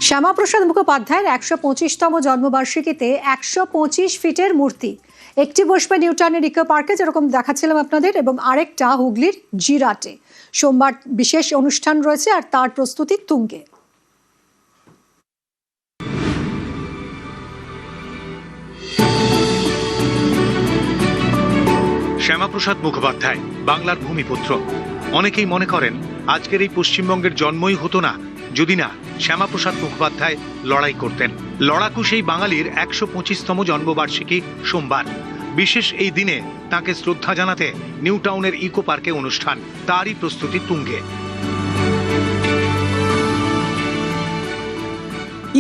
শ্যামাপ্রসাদ মুখোপাধ্যায়ের ১২৫তম জন্মবার্ষিকীতে ১২৫ ফিটের মূর্তি। একটি বসবে নিউটাউনের ইকো পার্কে, যেরকম দেখাচ্ছিলাম আপনাদের, এবং আরেকটা হুগলির জিরাটে। সোমবার বিশেষ অনুষ্ঠান রয়েছে আর তার প্রস্তুতি তুঙ্গে। শ্যামাপ্রসাদ মুখোপাধ্যায় বাংলার ভূমিপুত্র। অনেকেই মনে করেন আজকের এই পশ্চিমবঙ্গের জন্মই হতো না যদি না শ্যামাপ্রসাদ মুখোপাধ্যায় লড়াই করতেন। লড়াকু সেই বাঙালির ১২৫তম জন্মবার্ষিকী সোমবার। বিশেষ এই দিনে তাকে শ্রদ্ধা জানাতে নিউটাউনের ইকো পার্কে অনুষ্ঠান, তারই প্রস্তুতি তুঙ্গে।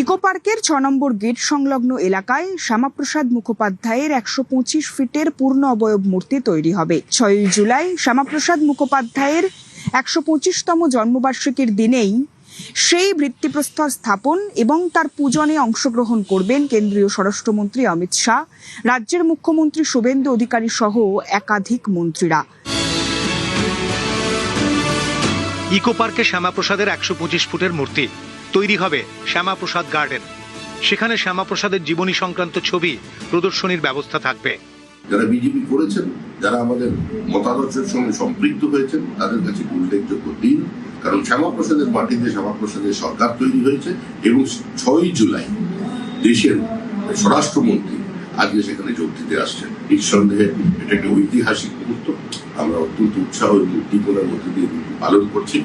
ইকো পার্কের ৬ নম্বর গেট সংলগ্ন এলাকায় শ্যামাপ্রসাদ মুখোপাধ্যায়ের ১২৫ ফিটের পূর্ণ অবয়ব মূর্তি তৈরি হবে। ৬ই জুলাই শ্যামাপ্রসাদ মুখোপাধ্যায়ের ১২৫তম জন্মবার্ষিকীর দিনেই সেই ভিত্তিপ্রস্তর স্থাপন এবং তার পূজনে অংশগ্রহণ করবেন কেন্দ্রীয় স্বরাষ্ট্রমন্ত্রী অমিত শাহ, রাজ্যের মুখ্যমন্ত্রী শুভেন্দু অধিকারী সহ একাধিক মন্ত্রীরা। ইকো পার্কে শ্যামাপ্রসাদের ১২৫ ফুটের মূর্তি তৈরি হবে শ্যামাপ্রসাদ গার্ডেন। সেখানে শ্যামাপ্রসাদের জীবনী সংক্রান্ত ছবি প্রদর্শনীর ব্যবস্থা থাকবে। যারা বিজেপি করেছেন, যারা আমাদের মতাদর্শের সঙ্গে সম্পৃক্ত হয়েছেন, তাদের কাছে উল্লেখযোগ্য দিন, কারণ শ্যামাপ্রসাদের মাটিতে শ্যামাপ্রসাদের সরকার তৈরি হয়েছে এবং ৬ই জুলাই দেশের স্বরাষ্ট্রমন্ত্রী আজকে সেখানে যোগ দিতে আসছেন। নিঃসন্দেহে এটা একটি ঐতিহাসিক মুহূর্ত। আমরা অত্যন্ত উৎসাহ এবং উদ্দীপনার মধ্যে দিয়ে পালন করছি।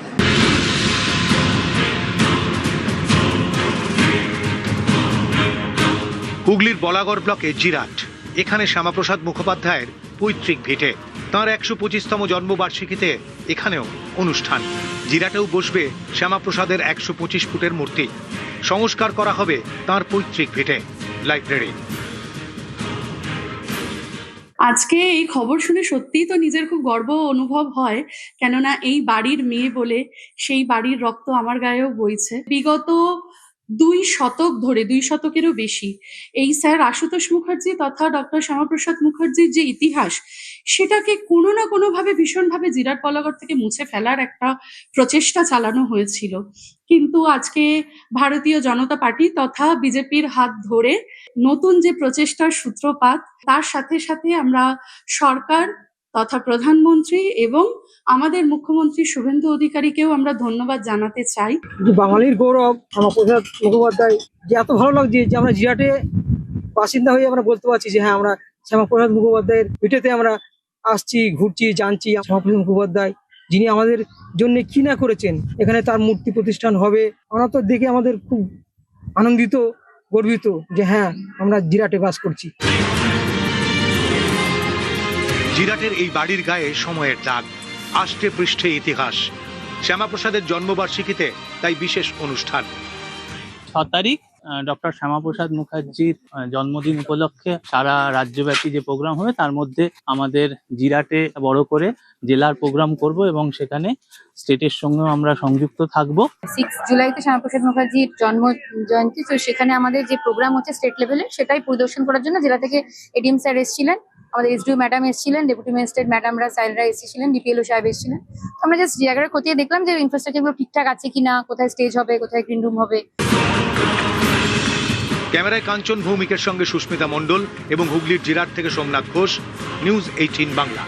হুগলির বলাগড় ব্লকে জিরাট, এখানে শ্যামাপ্রসাদ মুখোপাধ্যায়ের পৈতৃক ভিটে। তাঁর ১২৫তম জন্মবার্ষিকীতে এখানেও অনুষ্ঠান। জিরাটেও বসবে শ্যামাপ্রসাদের ১২৫ ফুটের মূর্তি। সংস্কার করা হবে তাঁর পৈতৃক ভিটে, লাইব্রেরি। আজকে এই খবর শুনে সত্যিই তো নিজের খুব গর্ব অনুভব হয়, কেননা এই বাড়ির মেয়ে বলে সেই বাড়ির রক্ত আমার গায়েও বইছে। বিগত ২ শতক ধরে, ২ শতকেরও বেশি, এই স্যার আশুতোষ মুখার্জি তথা ডক্টর শ্যামাপ্রসাদ মুখার্জির যে ইতিহাস, সেটাকে কোনো না কোনোভাবে ভীষণভাবে জিরাট বলাগড় থেকে মুছে ফেলার একটা প্রচেষ্টা চালানো হয়েছিল। কিন্তু আজকে ভারতীয় জনতা পার্টি তথা বিজেপির হাত ধরে নতুন যে প্রচেষ্টার সূত্রপাত, তার সাথে সাথে আমরা সরকার তথা প্রধানমন্ত্রী এবং আমাদের মুখ্যমন্ত্রী শুভেন্দু অধিকারীকেও আমরা ধন্যবাদ জানাতে চাই। বাঙালির গৌরব শ্যামাপ্রসাদ মুখোপাধ্যায়, যে এত ভালো লাগছে যে আমরা জিরাটে বাসিন্দা হয়ে আমরা বলতে পারছি যে হ্যাঁ, আমরা শ্যামাপ্রসাদ মুখোপাধ্যায়ের ভিটেতে আমরা আসছি, ঘুরছি, জানছি। শ্যামাপ্রসাদ মুখোপাধ্যায় যিনি আমাদের জন্য কি না করেছেন, এখানে তার মূর্তি প্রতিষ্ঠান হবে। আমরা তো দেখে আমাদের খুব আনন্দিত, গর্বিত যে হ্যাঁ, আমরা জিরাটে বাস করছি। জিরাটের এই বাড়ির গায়ে সময়ের দাগ, আষ্টে পৃষ্ঠে ইতিহাস। শ্যামাপ্রসাদের জন্মবার্ষিকীতে তাই বিশেষ অনুষ্ঠান। ৬ তারিখ ডক্টর শ্যামাপ্রসাদ মুখার্জির জন্মদিন উপলক্ষে সারা রাজ্যব্যাপী যে প্রোগ্রাম হবে, তার মধ্যে আমাদের জিরাটে বড় করে জেলার প্রোগ্রাম করব এবং সেখানে স্টেটের সঙ্গেও আমরা সংযুক্ত থাকব। 6 জুলাইতে শ্যামাপ্রসাদ মুখার্জির জন্ম জয়ন্তী, তো সেখানে আমাদের যে প্রোগ্রাম হচ্ছে স্টেট লেভেলে, সেটাই পরিদর্শন করার জন্য জেলা থেকে এডিএম স্যার এসেছিলেন, আমাদের এসডিও ম্যাডাম এসেছিলেন, ডেপুটি ম্যাজিস্ট্রেট ম্যাডামরা সাইলরা এসেছিলেন, ডিপিএলও সাহেব এসেছিলেন। আমরা জাস্ট জায়গাটা খতিয়ে দেখলাম যে ইনফ্রাস্ট্রাকচারগুলো ঠিকঠাক আছে কিনা, কোথায় স্টেজ হবে, কোথায় গ্রিন রুম হবে। ক্যামেরায় কাঞ্চন ভৌমিকের সঙ্গে সুস্মিতা মণ্ডল এবং হুগলির জিরাট থেকে সোমনাথ ঘোষ, নিউজ 18 বাংলা।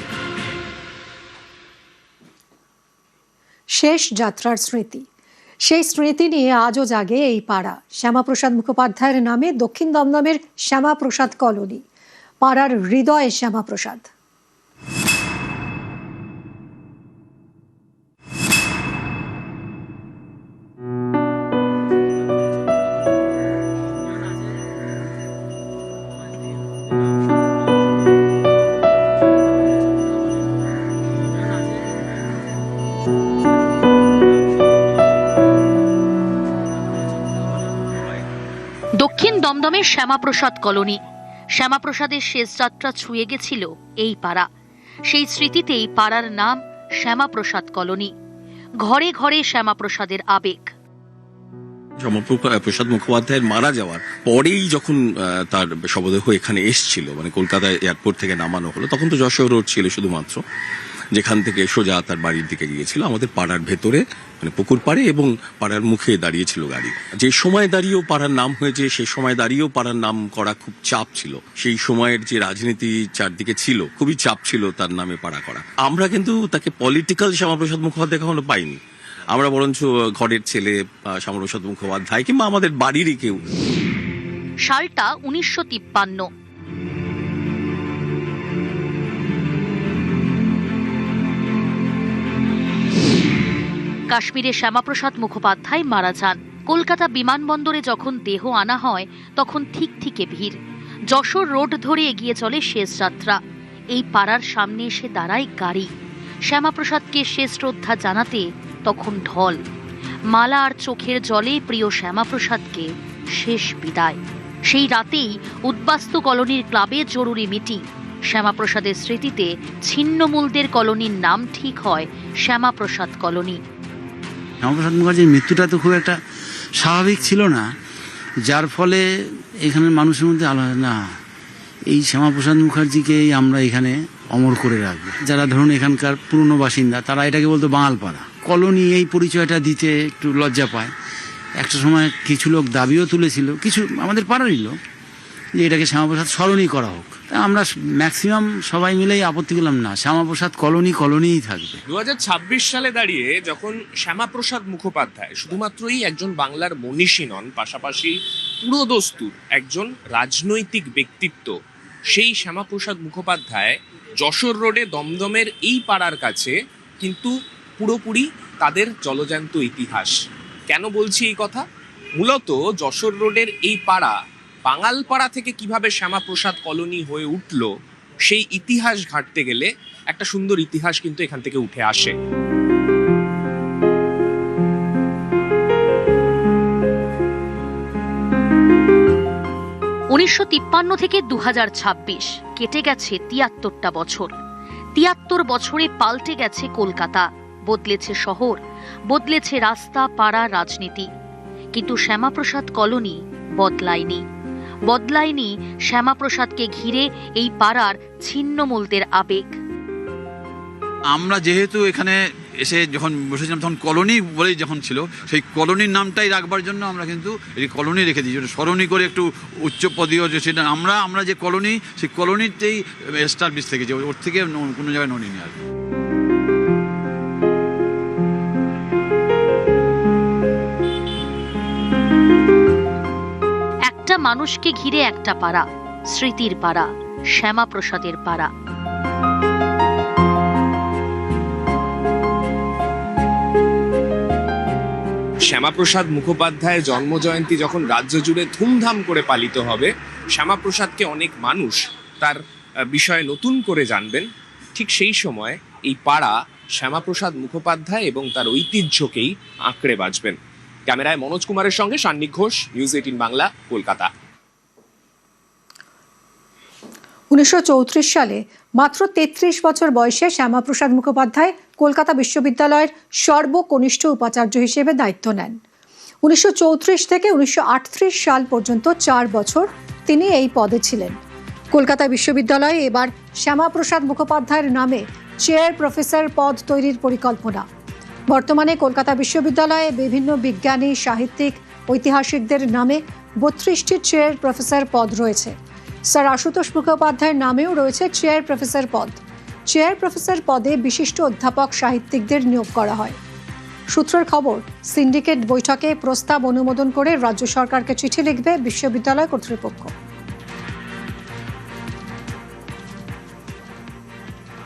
শেষ যাত্রার স্মৃতি, সেই স্মৃতি নিয়ে আজও জাগে এই পাড়া। শ্যামাপ্রসাদ মুখোপাধ্যায়ের নামে দক্ষিণ দমদমের শ্যামাপ্রসাদ কলোনি। পাড়ার হৃদয়ে শ্যামাপ্রসাদ। দক্ষিণ দমদমের শ্যামাপ্রসাদ কলোনি। শ্যামাপ্রসাদের শেষ যাত্রা ছুঁয়ে গেছিল এই পাড়া। সেই স্মৃতিতেই পাড়ার নাম শ্যামাপ্রসাদ কলোনি। ঘরে ঘরে শ্যামাপ্রসাদের আবেগ। শ্যামাপ্রসাদ মুখোপাধ্যায়ের মারা যাওয়ার পরেই যখন তার শবদেহ এখানে এসছিল, মানে কলকাতা এয়ারপোর্ট থেকে নামানো হলো, তখন তো যশোর রোড ছিল শুধুমাত্র। যেখান থেকে সোজা তার বাড়ির দিকে গিয়েছিল, আমাদের পাড়ার ভেতরে মানে পুকুর পাড়ে এবং পাড়ার মুখে দাঁড়িয়েছিল গাড়ি। যে সময় দাঁড়িয়েও পাড়ার নাম হয়েছে, সেই সময় দাঁড়িয়েও পাড়ার নাম করা খুব চাপ ছিল। সেই সময়ের যে রাজনীতি চারদিকে ছিল, খুবই চাপ ছিল তার নামে পাড়া করা। আমরা কিন্তু তাকে পলিটিক্যাল শ্যামাপ্রসাদ মুখোপাধ্যায় কখনো পাইনি। আমরা বরঞ্চ ঘরের ছেলে শ্যামাপ্রসাদ মুখোপাধ্যায় কিংবা আমাদের বাড়িরই কেউ। সালটা 1953। কাশ্মীরে শ্যামাপ্রসাদ মুখোপাধ্যায় মারা যান। কলকাতা বিমানবন্দরে যখন দেহ আনা হয় তখন ঠিক ভিড়। যশোর রোড ধরে এগিয়ে চলে শেষ যাত্রা। এই পাড়ার সামনে এসে দাঁড়ায় গাড়ি। শ্যামাপ্রসাদকে শেষ শ্রদ্ধা জানাতে তখন ঢল। মালা আর চোখের জলে প্রিয় শ্যামাপ্রসাদকে শেষ বিদায়। সেই রাতেই উদ্বাস্তু কলোনির ক্লাবে জরুরি মিটিং। শ্যামাপ্রসাদের স্মৃতিতে ছিন্নমূলদের কলোনির নাম ঠিক হয় শ্যামাপ্রসাদ কলোনি। শ্যামাপ্রসাদ মুখার্জির মৃত্যুটা তো খুব একটা স্বাভাবিক ছিল না, যার ফলে এখানের মানুষের মধ্যে না এই শ্যামাপ্রসাদ মুখার্জিকেই আমরা এখানে অমর করে রাখবো। যারা ধরুন এখানকার পুরনো বাসিন্দা তারা এটাকে বলতো বাঙালপাড়া কলোনি, এই পরিচয়টা দিতে একটু লজ্জা পায়। একটা সময় কিছু লোক দাবিও তুলেছিল, কিছু আমাদের পাড়ারই লোক, যে এটাকে শ্যামাপ্রসাদ সরণি করা হোক। তা আমরা ম্যাক্সিমাম সবাই মিলেই আপত্তি করলাম, না, শ্যামাপ্রসাদ কলোনিই থাকবে। 2026 সালে দাঁড়িয়ে যখন শ্যামাপ্রসাদ মুখোপাধ্যায় শুধুমাত্রই একজন বাংলার মনীষী নন, পাশাপাশি পুরোদস্তুর একজন রাজনৈতিক ব্যক্তিত্ব, সেই শ্যামাপ্রসাদ মুখোপাধ্যায় যশোর রোডে দমদমের এই পাড়ার কাছে কিন্তু পুরোপুরি তাদের জলজ্যান্ত ইতিহাস। কেন বলছি এই কথা? মূলত যশোর রোডের এই পাড়া বাঙালপাড়া থেকে কিভাবে শ্যামাপ্রসাদ কলোনি হয়ে উঠল, সেই ইতিহাস ঘাঁটতে গেলে একটা সুন্দর ইতিহাস কিন্তু এখান থেকে উঠে আসে। উনিশশো 1953 থেকে 2026 কেটে গেছে 73টা বছর। 73 বছরে পাল্টে গেছে কলকাতা, বদলেছে শহর, বদলেছে রাস্তা, পাড়া, রাজনীতি। কিন্তু শ্যামাপ্রসাদ কলোনি বদলায়নি শ্যামাপ্রসাদকে ঘিরে এই পাড়ার ছিন্নমূলদের আবেগ। আমরা যেহেতু এখানে এসে যখন বসেছিলাম তখন কলোনি বলেই যখন ছিল, সেই কলোনির নামটাই রাখবার জন্য আমরা কিন্তু এই কলোনি রেখে দিই, স্মরণী করে একটু উচ্চপদীয় যে সেটা আমরা যে কলোনি, সেই কলোনিতেই এস্টাবলিশ থেকেছি, ওর থেকে কোনো জায়গায় নড়িনি আর। একটা মানুষকে ঘিরে একটা পাড়া, স্মৃতির পাড়া, শ্যামাপ্রসাদের পাড়া। শ্যামাপ্রসাদ মুখোপাধ্যায়ের জন্মজয়ন্তী যখন রাজ্য জুড়ে ধুমধাম করে পালিত হবে, শ্যামাপ্রসাদকে অনেক মানুষ তার বিষয়ে নতুন করে জানবেন। ঠিক সেই সময় এই পাড়া শ্যামাপ্রসাদ মুখোপাধ্যায় এবং তার ঐতিহ্যকেই আঁকড়ে বাঁচবেন। ক্যামেরায় মনোজ কুমারের সঙ্গে সান্নিক ঘোষ, নিউজ 18 বাংলা, কলকাতা। 1934 সালে মাত্র 33 বছর বয়সে শ্যামাপ্রসাদ মুখোপাধ্যায় কলকাতা বিশ্ববিদ্যালয়ের সর্বকনিষ্ঠ উপাচার্য হিসেবে দায়িত্ব নেন। 1934 থেকে 1938 সাল পর্যন্ত 4 বছর তিনি এই পদে ছিলেন। কলকাতা বিশ্ববিদ্যালয়ে এবার শ্যামাপ্রসাদ মুখোপাধ্যায়ের নামে চেয়ার প্রফেসর পদ তৈরির পরিকল্পনা। বর্তমানে কলকাতা বিশ্ববিদ্যালয়ে বিভিন্ন বিজ্ঞানী, সাহিত্যিক, ঐতিহাসিকদের নামে 32টি চেয়ার প্রফেসর পদ রয়েছে। স্যার আশুতোষ মুখোপাধ্যায়ের নামেও রয়েছে চেয়ার প্রফেসর পদ। চেয়ার প্রফেসর পদে বিশিষ্ট অধ্যাপক, সাহিত্যিকদের নিয়োগ করা হয়। সূত্রের খবর, সিন্ডিকেট বৈঠকে প্রস্তাব অনুমোদন করে রাজ্য সরকারকে চিঠি লিখবে বিশ্ববিদ্যালয় কর্তৃপক্ষ।